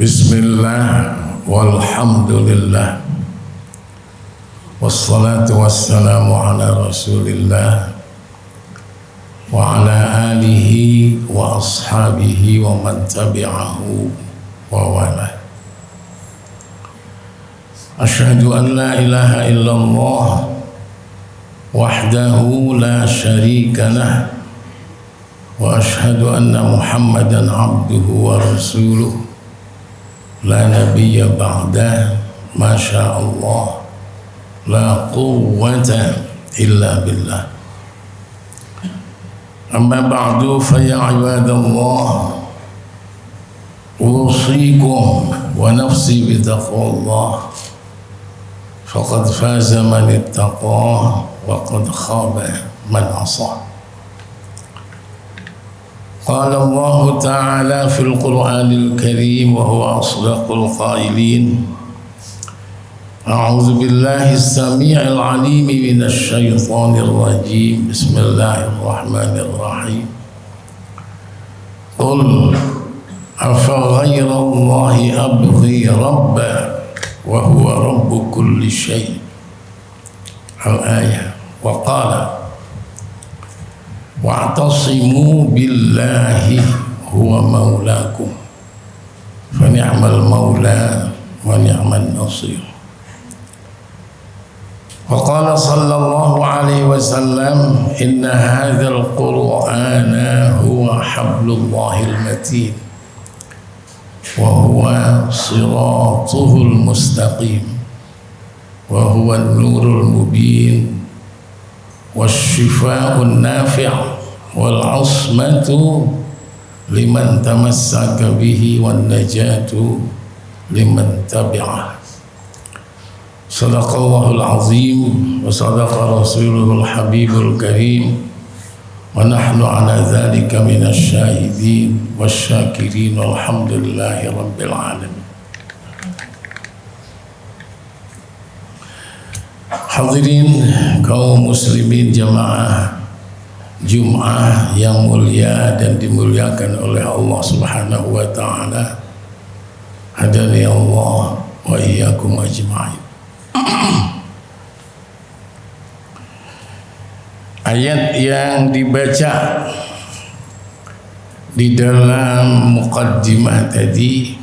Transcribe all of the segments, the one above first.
Bismillah walhamdulillah wassalatu wassalamu ala rasulillah wa ala alihi wa ashabihi wa man tabi'ahu wa wala. Asyhadu an la ilaha illallah wahdahu la syarika lah wa asyhadu anna Muhammadan abduhu wa rasuluh la nabiyya ba'dah masya Allah la quwwata illa billah. Amma ba'du fa ya ibadallah usikum wa nafsi bi taqwallah faqad faza man ittaqa wa qad khaba man asa. قال الله تعالى في القرآن الكريم وهو أصدق القائلين أعوذ بالله السميع العليم من الشيطان الرجيم بسم الله الرحمن الرحيم قل أفغير الله أبغي ربا وهو رب كل شيء الآية وقال wa'tasimu billahi huwa maulakum fa ni'mal maula wa ni'man nasir. Wa qala sallallahu alaihi wasallam inna hadzal qur'ana huwa hablullahil matin wa huwa siratuhul mustaqim wa huwa an-nurul mubin wasyifa'un nafi' wal 'asmatu liman tamassaka bihi wan najatu liman tabi'ah. Sadaqallahul azim wa sadaqa rasuluhul habibul karim wa nahnu ala dzalika minasy syahidin wasyakirin walhamdulillahi rabbil alamin. Hadirin kaum muslimin jamaah Jum'ah yang mulia dan dimuliakan oleh Allah Subhanahu wa ta'ala. Hadani Allah wa iyyakum ajma'in. Ayat yang dibaca di dalam muqaddimah tadi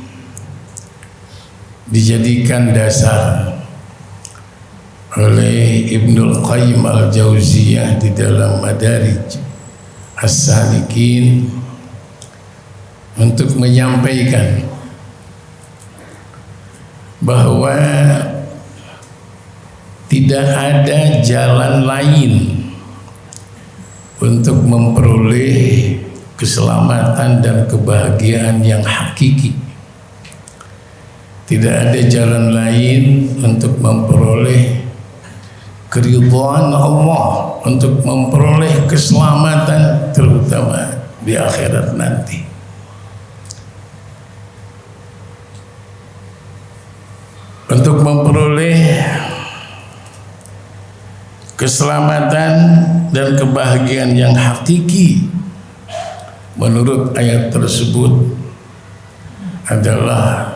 dijadikan dasar oleh Ibnul Qayyim al-Jauziyah di dalam Madarij As-Salikin untuk menyampaikan bahwa tidak ada jalan lain untuk memperoleh keselamatan dan kebahagiaan yang hakiki. Tidak ada jalan lain untuk memperoleh keridhaan Allah, untuk memperoleh keselamatan terutama di akhirat nanti. Untuk memperoleh keselamatan dan kebahagiaan yang hakiki menurut ayat tersebut adalah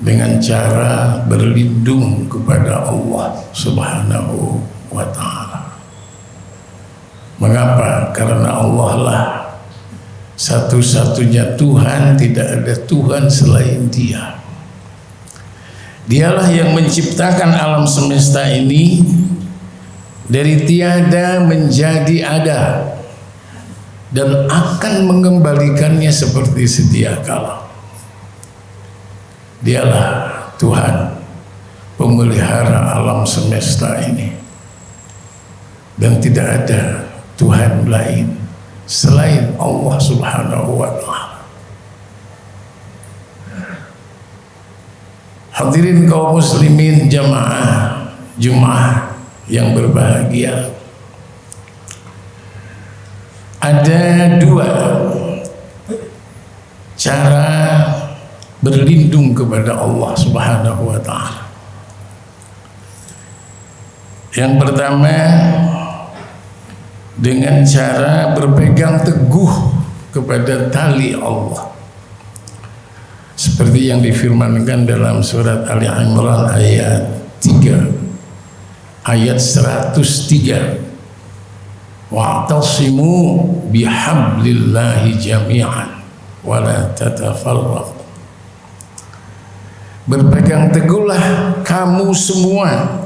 dengan cara berlindung kepada Allah Subhanahu wa ta'ala. Mengapa? Karena Allah lah satu-satunya Tuhan, tidak ada Tuhan selain Dia. Dialah yang menciptakan alam semesta ini dari tiada menjadi ada dan akan mengembalikannya seperti sedia kala. Dialah Tuhan pemelihara alam semesta ini dan tidak ada Tuhan lain selain Allah Subhanahu wa ta'ala. Hadirin kaum muslimin jamaah Jum'ah yang berbahagia, ada dua cara berlindung kepada Allah Subhanahu wa ta'ala. Yang pertama dengan cara berpegang teguh kepada tali Allah. seperti yang difirmankan dalam surat Ali Imran ayat 3, ayat 103, wa'tasimu bihablillahi jami'an wa la tatafarraqu. Berpegang teguhlah kamu semua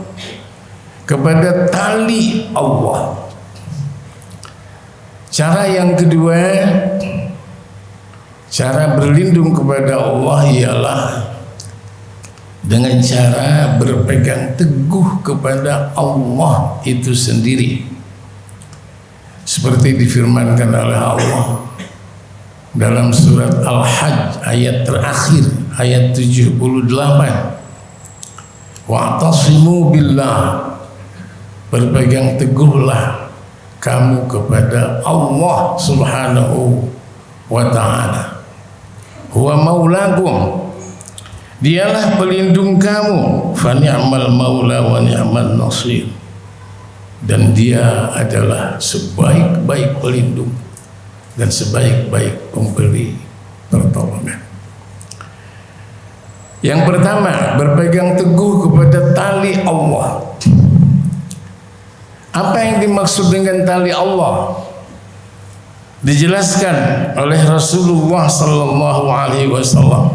kepada tali Allah. Cara yang kedua, cara berlindung kepada Allah ialah dengan cara berpegang teguh kepada Allah itu sendiri, seperti difirmankan oleh Allah dalam surat Al-Hajj ayat terakhir, ayat 78, wa'tasimu billah, berpegang teguhlah kamu kepada Allah subhanahu wa ta'ala. Huwa maulakum, dialah pelindung kamu, fa ni'mal maula wa ni'mal nasir, dan dia adalah sebaik-baik pelindung dan sebaik-baik pemberi pertolongan. Yang pertama, berpegang teguh kepada tali Allah. Apa yang dimaksud dengan tali Allah? Dijelaskan oleh Rasulullah sallallahu alaihi wasallam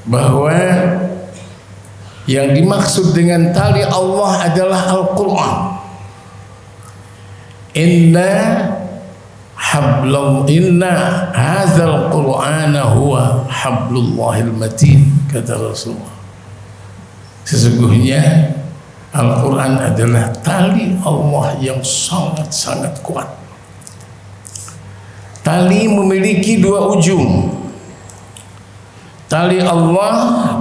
bahwa yang dimaksud dengan tali Allah adalah Al-Quran. Inna hadzal Qur'ana huwa hablullahil matin, kata Rasulullah. Sesungguhnya Al-Quran adalah tali Allah yang sangat-sangat kuat. Tali memiliki dua ujung. Tali Allah,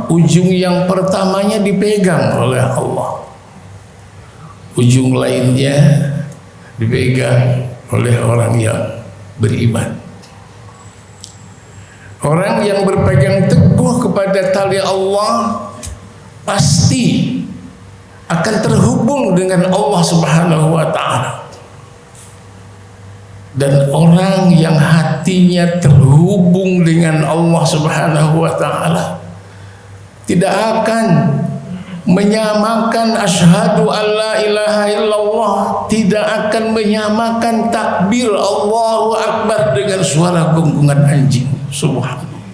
ujung yang pertamanya dipegang oleh Allah, ujung lainnya dipegang oleh orang yang beriman. Orang yang berpegang teguh kepada tali Allah pasti akan terhubung dengan Allah Subhanahu wa ta'ala. Dan orang yang hatinya terhubung dengan Allah Subhanahu wa ta'ala tidak akan menyamakan asyhadu an la ilaha illallah, tidak akan menyamakan takbir Allahu Akbar dengan suara gonggongan anjing. Subhanallah,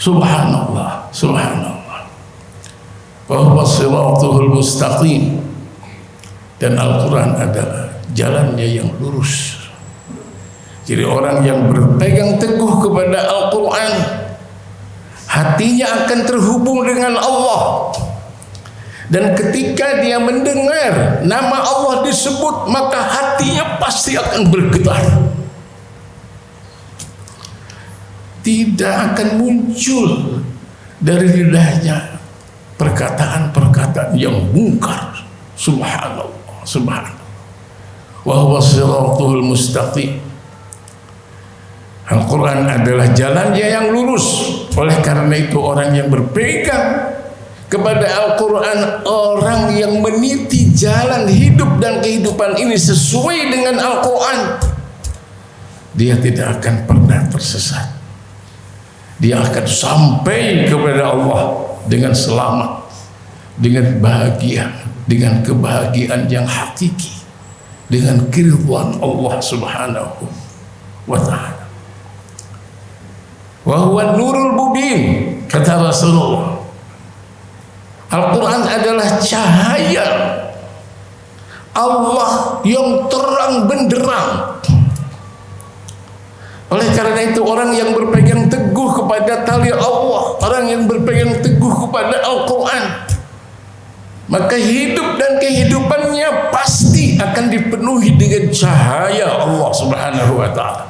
subhanallah, subhanallah. Wa huwa siratul mustaqim, dan Al-Quran adalah jalannya yang lurus. Jadi orang yang berpegang teguh kepada Al-Quran, hatinya akan terhubung dengan Allah. Dan ketika dia mendengar nama Allah disebut, maka hatinya pasti akan bergetar. Tidak akan muncul dari lidahnya perkataan-perkataan yang mungkar. Subhanallah, subhanallah. Wa huwa siratul mustaqim. Al-Quran adalah jalannya yang lurus. Oleh karena itu orang yang berpegang kepada Al-Quran, orang yang meniti jalan hidup dan kehidupan ini sesuai dengan Al-Quran, dia tidak akan pernah tersesat. Dia akan sampai kepada Allah dengan selamat, dengan bahagia, dengan kebahagiaan yang hakiki, dengan keridhaan Allah Subhanahu wa ta'ala. Wa huwa nurul mubin, kata Rasulullah. Al-Quran adalah cahaya Allah yang terang benderang. Oleh karena itu orang yang berpegang teguh kepada tali Allah, orang yang berpegang teguh kepada Al-Quran, maka hidup dan kehidupannya pasti akan dipenuhi dengan cahaya Allah Subhanahu wa ta'ala,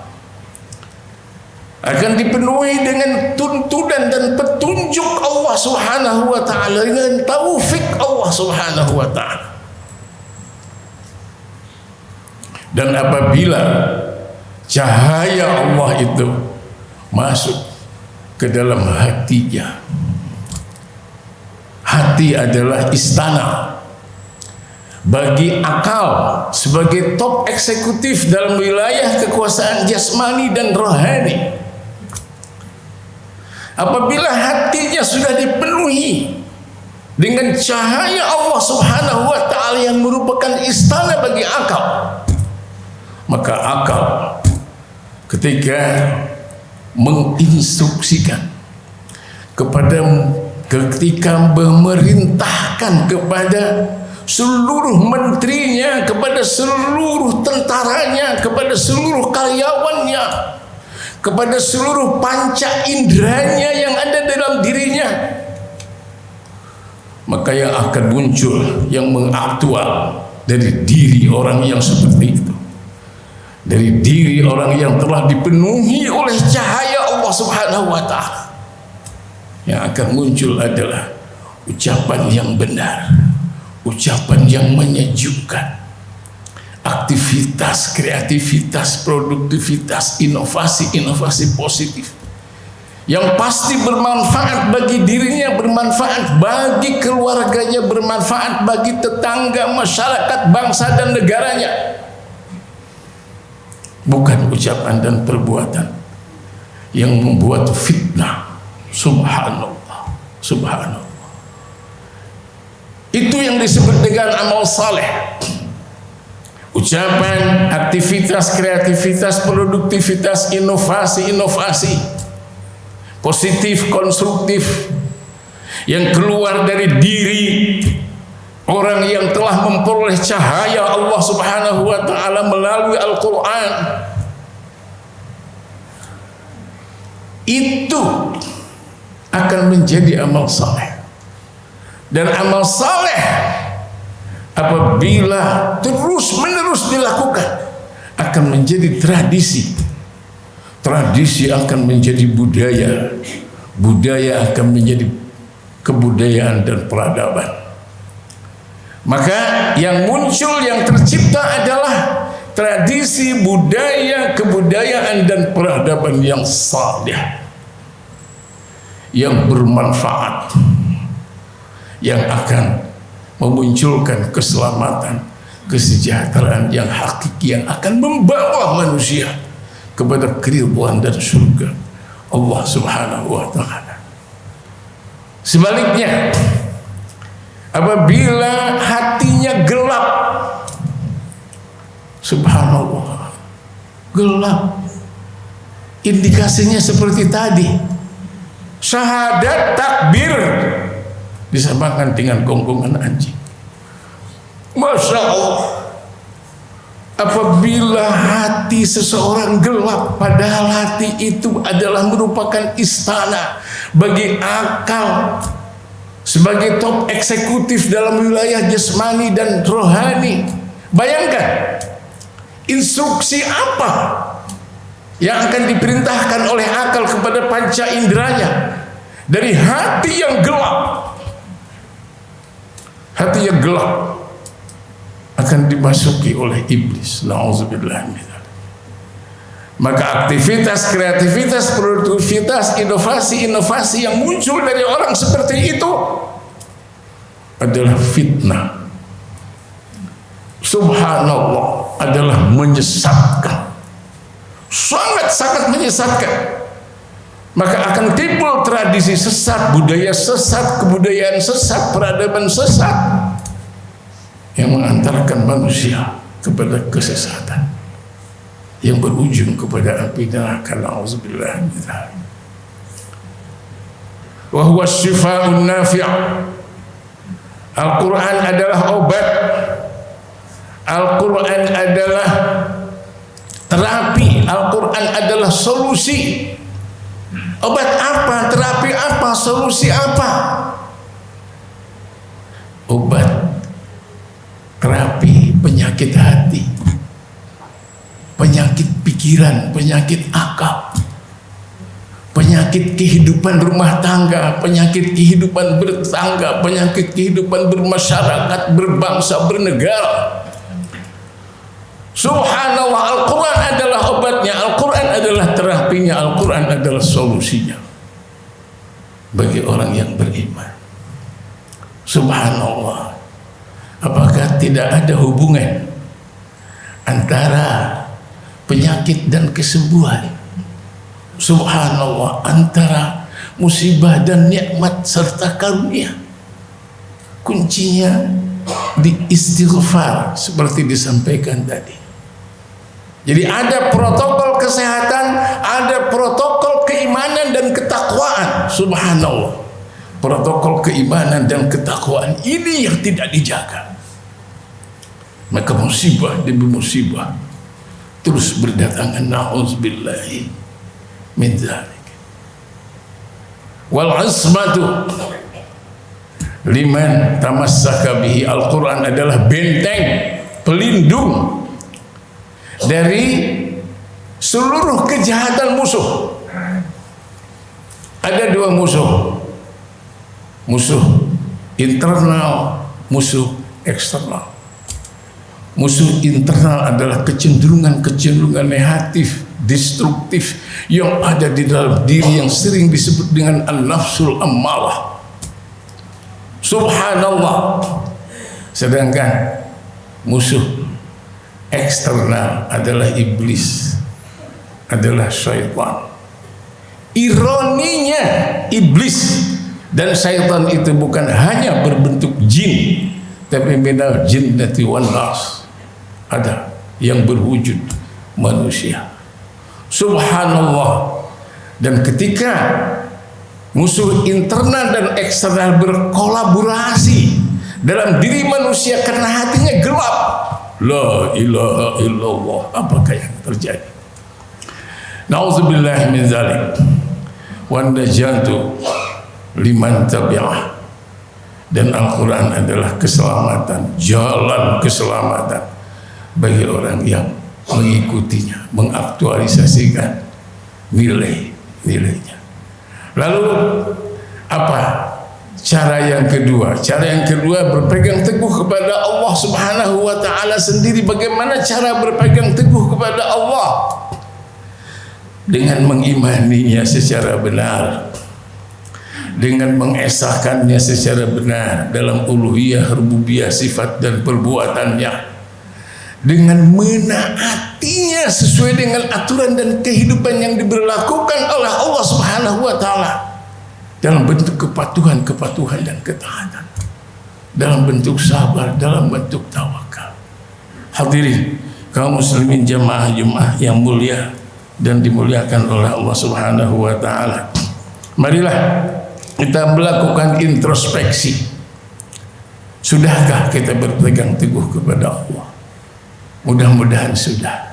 akan dipenuhi dengan tuntunan dan petunjuk Allah Subhanahu wa ta'ala, dengan taufik Allah Subhanahu wa ta'ala. Dan apabila cahaya Allah itu masuk ke dalam hatinya, hati adalah istana bagi akal sebagai top eksekutif dalam wilayah kekuasaan jasmani dan rohani. apabila hatinya sudah dipenuhi dengan cahaya Allah Subhanahu wa ta'ala yang merupakan istana bagi akal, maka akal ketika menginstruksikan ketika memerintahkan kepada seluruh menterinya, kepada seluruh tentaranya, kepada seluruh karyawannya, kepada seluruh panca inderanya yang ada dalam dirinya, maka yang akan muncul yang mengaktual dari diri orang yang seperti itu, dari diri orang yang telah dipenuhi oleh cahaya Allah Subhanahu wa ta'ala, yang akan muncul adalah ucapan yang benar, ucapan yang menyejukkan, aktivitas, kreativitas, produktivitas, inovasi positif yang pasti bermanfaat bagi dirinya, bermanfaat bagi keluarganya, bermanfaat bagi tetangga, masyarakat, bangsa dan negaranya. Bukan ucapan dan perbuatan yang membuat fitnah. Subhanallah, subhanallah. Itu yang disebut dengan amal saleh. Ucapan, aktivitas, kreativitas, produktivitas, inovasi positif, konstruktif yang keluar dari diri orang yang telah memperoleh cahaya Allah Subhanahu wa ta'ala melalui Al-Quran. Itu akan menjadi amal saleh. Dan amal saleh apabila terus menerus dilakukan akan menjadi tradisi. Tradisi akan menjadi budaya. Budaya akan menjadi kebudayaan dan peradaban. Maka yang muncul, yang tercipta adalah tradisi, budaya, kebudayaan dan peradaban yang saleh, yang bermanfaat, yang akan memunculkan keselamatan, kesejahteraan yang hakiki, yang akan membawa manusia kepada keridhaan dan surga Allah Subhanahu wa ta'ala. Sebaliknya, apabila hatinya gelap, subhanallah, gelap, indikasinya seperti tadi, syahadat takbir disamakan dengan gonggongan anjing. Masya Allah, apabila hati seseorang gelap, padahal hati itu adalah merupakan istana bagi akal sebagai top eksekutif dalam wilayah jasmani dan rohani. Bayangkan instruksi apa yang akan diperintahkan oleh akal kepada panca inderanya dari hati yang gelap. Hati yang gelap akan dimasuki oleh iblis. Na'udzubillah min dzalik. Maka aktivitas, kreativitas, produktivitas, inovasi yang muncul dari orang seperti itu adalah fitnah. Subhanallah, adalah menyesatkan, sangat-sangat menyesatkan. Maka akan timbul tradisi sesat, budaya sesat, kebudayaan sesat, peradaban sesat yang mengantarkan manusia kepada kesesatan yang berujung kepada api neraka. Na'udzubillah min dzalik. Wa huwa syifaa'un nafi'. Al-Quran adalah obat. Al-Quran adalah terapi. Al-Quran adalah solusi. Obat apa? Terapi apa? Solusi apa? Obat terapi penyakit hati, penyakit pikiran, penyakit akal, penyakit kehidupan rumah tangga, penyakit kehidupan bertangga, penyakit kehidupan bermasyarakat, berbangsa, bernegara. Subhanallah, Al-Quran adalah obatnya, Al-Quran adalah terapinya, Al-Quran adalah solusinya bagi orang yang beriman. Subhanallah, apakah tidak ada hubungan antara penyakit dan kesembuhan? Subhanallah, antara musibah dan nikmat serta karunia. Kuncinya di istighfar seperti disampaikan tadi. Jadi ada protokol kesehatan, ada protokol keimanan dan ketakwaan. Subhanallah. Protokol keimanan dan ketakwaan ini yang tidak dijaga, maka musibah demi musibah terus berdatangan. Na'udzubillahi min dzalik. Wal ismatu liman tamassaka bihi. Al-Quran adalah benteng pelindung dari seluruh kejahatan musuh. Ada dua musuh, musuh internal, musuh eksternal. Musuh internal adalah kecenderungan-kecenderungan negatif, destruktif yang ada di dalam diri yang sering disebut dengan an-nafsul ammarah. Subhanallah. Sedangkan musuh eksternal adalah iblis, adalah syaitan. Ironinya, iblis dan syaitan itu bukan hanya berbentuk jin, tapi minal jinnati wan nas, ada yang berwujud manusia. Subhanallah. Dan ketika musuh internal dan eksternal berkolaborasi dalam diri manusia karena hatinya gelap, la ilaha illallah, apakah yang terjadi? Na'udzubillahi min dzalik. Wan najatu liman tabi'ah. Dan Al-Quran adalah keselamatan, jalan keselamatan bagi orang yang mengikutinya, mengaktualisasikan nilai-nilainya. Lalu apa cara yang kedua? Cara yang kedua berpegang teguh kepada Allah Subhanahu wa ta'ala sendiri. Bagaimana cara berpegang teguh kepada Allah? Dengan mengimaninya secara benar, dengan mengesahkannya secara benar dalam uluhiyah, rububiyah, sifat dan perbuatannya, dengan menaatinya sesuai dengan aturan dan kehidupan yang diberlakukan oleh Allah Subhanahu wa ta'ala dalam bentuk kepatuhan dan ketaatan, dalam bentuk sabar, dalam bentuk tawakal. Hadirin kaum muslimin jamaah Jumat yang mulia dan dimuliakan oleh Allah Subhanahu wa ta'ala, marilah kita melakukan introspeksi. Sudahkah kita berpegang teguh kepada Allah? Mudah-mudahan sudah.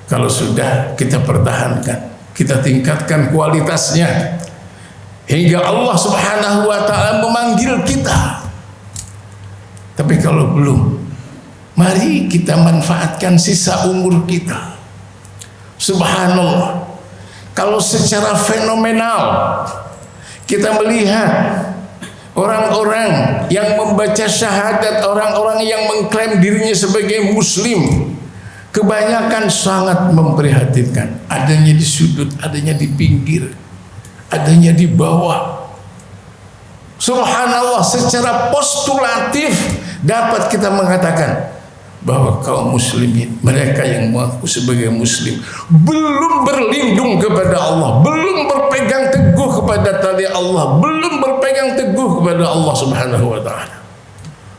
Kalau sudah, kita pertahankan, kita tingkatkan kualitasnya hingga Allah Subhanahu wa ta'ala memanggil kita. Tapi kalau belum, mari kita manfaatkan sisa umur kita. Subhanallah. Kalau secara fenomenal kita melihat orang-orang yang membaca syahadat, orang-orang yang mengklaim dirinya sebagai muslim, kebanyakan sangat memprihatinkan. Adanya di sudut, adanya di pinggir, adanya di bawah. Subhanallah, secara postulatif dapat kita mengatakan bahwa kaum muslimin, mereka yang mengaku sebagai muslim, belum berlindung kepada Allah, belum berpegang teguh kepada tali Allah, belum berpegang teguh kepada Allah Subhanahu wa ta'ala.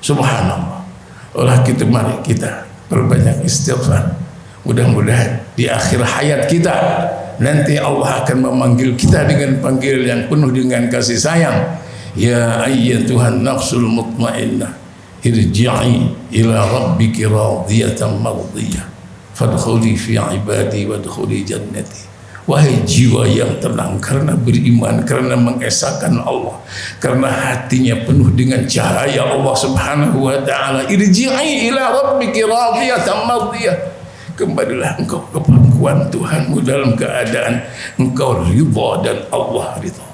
Subhanallah. Oleh itu mari kita perbanyak istighfar. Mudah-mudahan di akhir hayat kita nanti Allah akan memanggil kita dengan panggilan yang penuh dengan kasih sayang. Ya ayyatuhan nafsul mutmainnah, irji'i ila rabbiki radiyatan mardiyah fadkhuli fi ibadi wadkhuli jannati. Wahai jiwa yang tenang karena beriman, karena mengesahkan Allah, karena hatinya penuh dengan cahaya Allah Subhanahu wa ta'ala, irji'i ila rabbiki radiyatan mardiyah, kembalilah engkau ke pangkuan Tuhanmu dalam keadaan engkau ridha dan Allah ridha.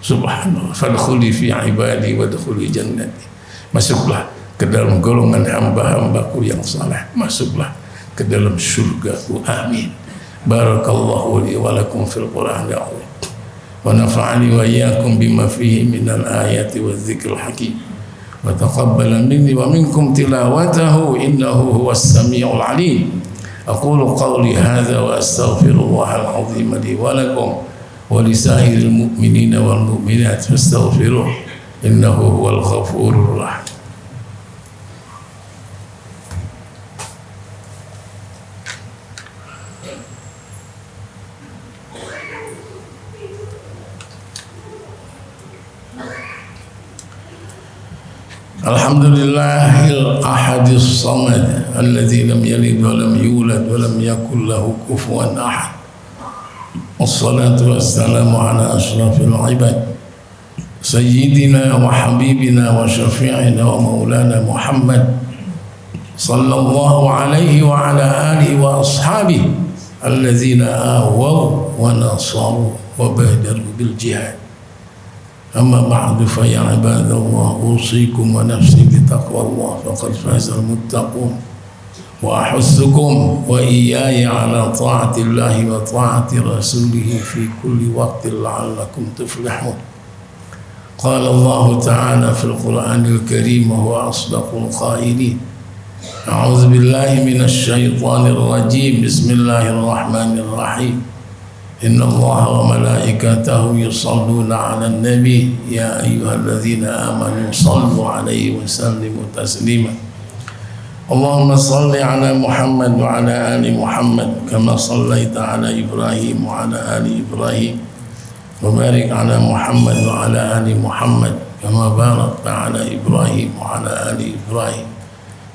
Subhanallah. Fadkhuli fi ibadi wadkhuli jannati. Masuklah ke dalam golongan hamba-hambaku yang saleh, masuklah ke dalam surgaku. Amin. Barakallahu li wa lakum fil Qur'anil azim wa nafa'ani wa iyyakum bima fihi minal ayati wadh-dhikril hakim wa taqabbala minni wa minkum tilawatahu innahu huwas samiul alim. Aqulu qawli hadza wa astaghfirullahal azim li wa lakum ولسائر المؤمنين والمؤمنات فاستغفروه إنه هو الغفور الرحيم. Alhamdulillahil ahadis samad alladzi lam yalid wa lam yulad wa lam yakul lahu kufuwan ahad. Wassalatu wassalamu ala asyrafil ibad sayyidina wa habibina wa syafi'ina wa maulana Muhammad sallallahu alaihi wa ala alihi wa ashabihi alladzina awaw wa nasaru wa badaru bil jihad. أما بعد فيا عباد الله أوصيكم ونفسي بتقوى الله فقد فاز المتقون وأحثكم وإياي على طاعة الله وطاعة رسوله في كل وقت لعلكم تفلحون. قال الله تعالى في القرآن الكريم وهو أصدق القائلين أعوذ بالله من الشيطان الرجيم بسم الله الرحمن الرحيم إن الله وملائكته يصلون على النبي يا أيها الذين آمنوا صلوا عليه وسلموا تسليما. اللهم صل على محمد وعلى آل محمد كما صليت على إبراهيم وعلى آل إبراهيم وبارك على محمد وعلى آل محمد كما باركت على إبراهيم وعلى آل إبراهيم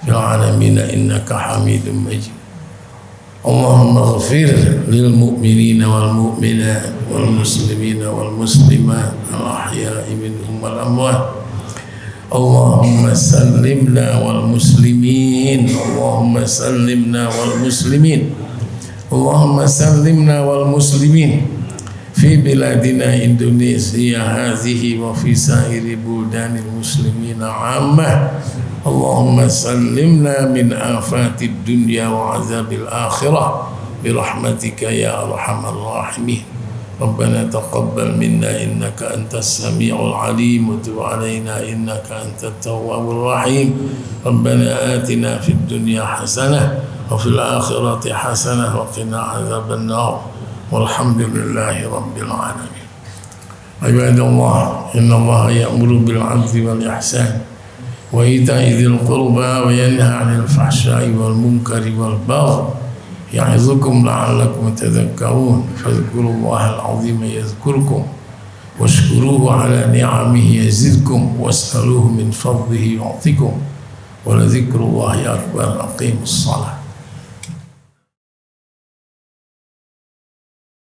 في العالمين إنك حميد مجيد. اللهم اغفر للمؤمنين والمؤمنات والمسلمين والمسلمات الأحياء منهم والأموات. اللهم سلمنا والمسلمين اللهم سلمنا والمسلمين اللهم سلمنا والمسلمين في بلادنا إندونيسيا هذه وفي سائر بلدان المسلمين عامة. اللهم سلمنا من آفات الدنيا وعذاب الآخرة برحمتك يا أرحم الراحمين. ربنا تقبل منا إنك أنت السميع العليم وتب علينا إنك أنت التواب الرحيم. ربنا آتنا في الدنيا حسنة وفي الآخرة حسنة وقنا عذاب النار والحمد لله رب العالمين. عباد الله إن الله يأمر بالعدل والإحسان وإيتاء ذي القربى وينهى عن الفحشاء والمنكر والبغي يعظكم لعلكم تذكرون فاذكروا الله العظيم يذكركم واشكروه على نعمه يزدكم واسألوه من فضله يعطكم ولذكر الله أكبر. أقيموا الصلاة.